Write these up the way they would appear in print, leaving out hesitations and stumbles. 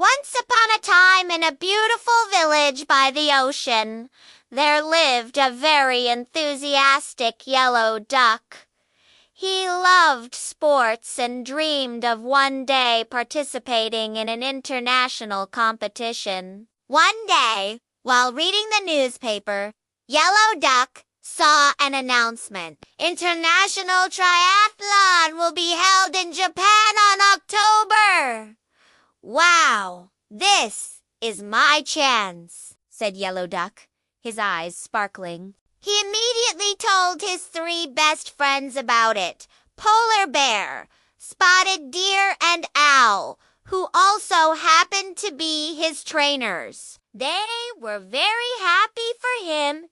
Once upon a time, in a beautiful village by the ocean, there lived a very enthusiastic yellow duck. He loved sports and dreamed of one day participating in an international competition. One day, while reading the newspaper, Yellow Duck saw an announcement. International Triathlon will be held in Japan on October. Wow, this is my chance, said Yellow Duck, his eyes sparkling. He immediately told his three best friends about it, Polar Bear, Spotted Deer, and Owl, who also happened to be his trainers. They were very happy for him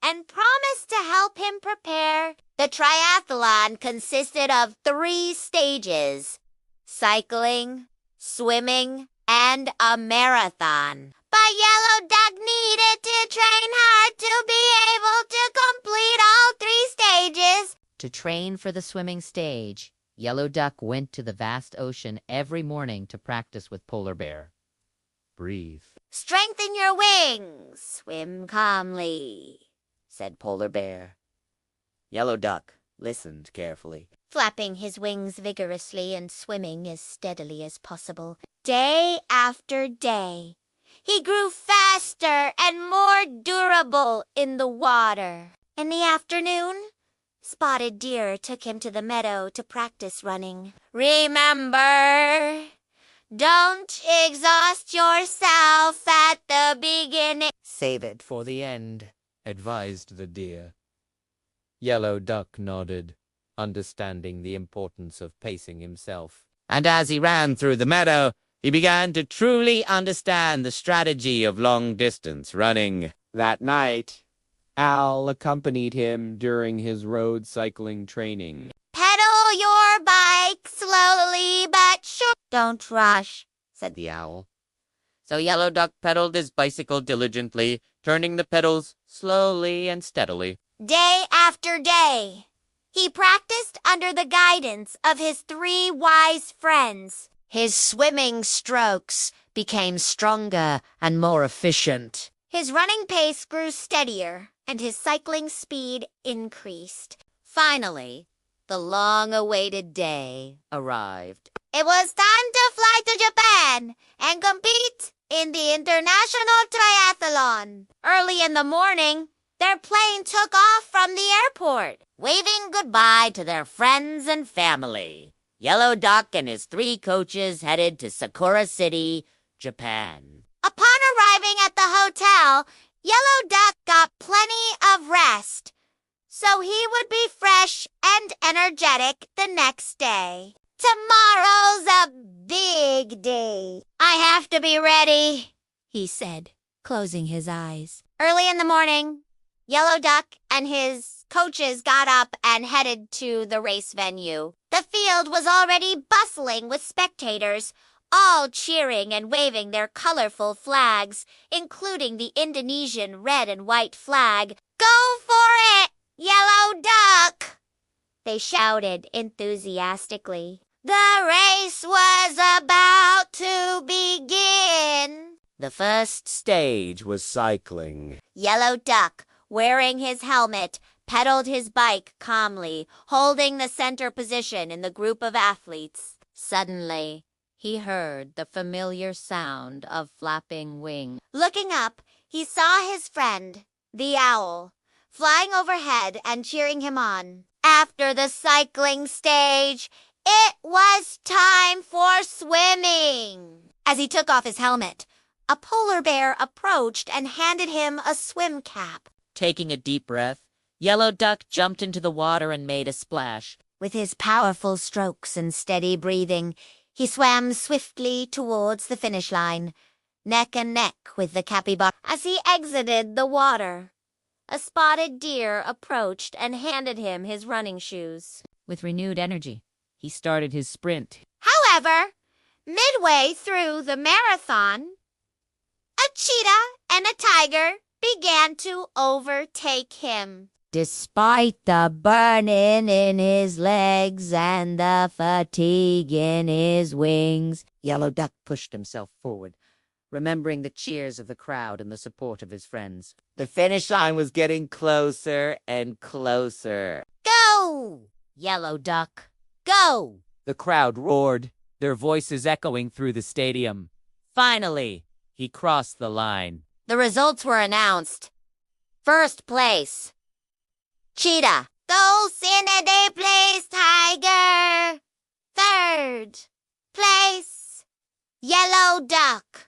and promised to help him prepare. The triathlon consisted of 3 stages: cycling, swimming, and a marathon. But Yellow Duck needed to train hard to be able to complete all 3 stages. To train for the swimming stage, Yellow Duck went to the vast ocean every morning to practice with Polar Bear. Breathe. Strengthen your wings. Swim calmly, said Polar Bear. Yellow Duck listened carefully, flapping his wings vigorously and swimming as steadily as possible. Day after day, he grew faster and more durable in the water. In the afternoon, Spotted Deer took him to the meadow to practice running. Remember, don't exhaust yourself at the beginning. Save it for the end, advised the deer. Yellow Duck nodded, understanding the importance of pacing himself. And as he ran through the meadow, he began to truly understand the strategy of long-distance running. That night, Owl accompanied him during his road cycling training. Pedal your bike slowly but sure. Don't rush, said the Owl. So Yellow Duck pedaled his bicycle diligently, turning the pedals slowly and steadily. Day after day, he practiced under the guidance of his 3 wise friends. His swimming strokes became stronger and more efficient. His running pace grew steadier, and his cycling speed increased. Finally, the long-awaited day arrived. It was time to fly to Japan and compete in the International Triathlon. Early in the morning, their plane took off from the airport, Waving goodbye to their friends and family, Yellow Duck and his 3 coaches headed to Sakura City, Japan. Upon arriving at the hotel, Yellow Duck got plenty of rest, so he would be fresh and energetic the next day. Tomorrow's a big day. I have to be ready, he said, closing his eyes. Early in the morning, Yellow Duck and his coaches got up and headed to the race venue. The field was already bustling with spectators, all cheering and waving their colorful flags, including the Indonesian red and white flag. Go for it, Yellow Duck! They shouted enthusiastically. The race was about to begin. The first stage was cycling. Yellow Duck, wearing his helmet, pedaled his bike calmly, holding the center position in the group of athletes. Suddenly, he heard the familiar sound of flapping wings. Looking up, he saw his friend, the owl, flying overhead and cheering him on. After the cycling stage, it was time for swimming. As he took off his helmet, a polar bear approached and handed him a swim cap. Taking a deep breath, Yellow Duck jumped into the water and made a splash. With his powerful strokes and steady breathing, he swam swiftly towards the finish line, neck and neck with the capybara. As he exited the water, a spotted deer approached and handed him his running shoes. With renewed energy, he started his sprint. However, midway through the marathon, a cheetah and a tiger began to overtake him. Despite the burning in his legs and the fatigue in his wings, Yellow Duck pushed himself forward, remembering the cheers of the crowd and the support of his friends. The finish line was getting closer and closer. Go, Yellow Duck, go! The crowd roared, their voices echoing through the stadium. Finally, he crossed the line. The results were announced. First place, Cheetah. Dulcinea place, Tiger. Third place, Yellow Duck.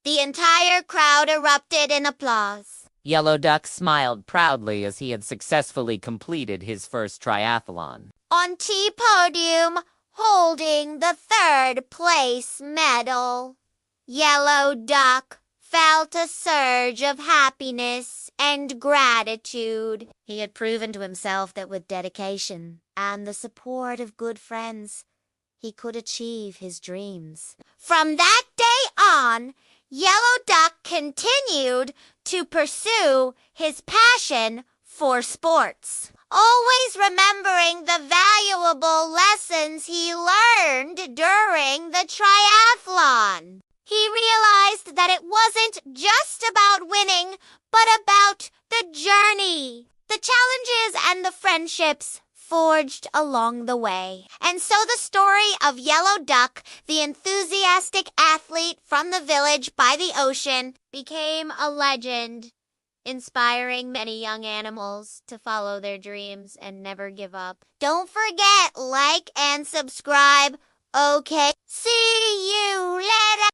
The entire crowd erupted in applause. Yellow Duck smiled proudly as he had successfully completed his first triathlon. On T-podium, holding the third place medal, Yellow Duck felt a surge of happiness and gratitude. He had proven to himself that with dedication and the support of good friends, he could achieve his dreams. From that day on, Yellow Duck continued to pursue his passion for sports, always remembering the valuable lessons he learned during the triathlon. He realized that it wasn't just about winning, but about the journey, the challenges and the friendships forged along the way. And so the story of Yellow Duck, the enthusiastic athlete from the village by the ocean, became a legend, inspiring many young animals to follow their dreams and never give up. Don't forget, like and subscribe. Okay, see you later.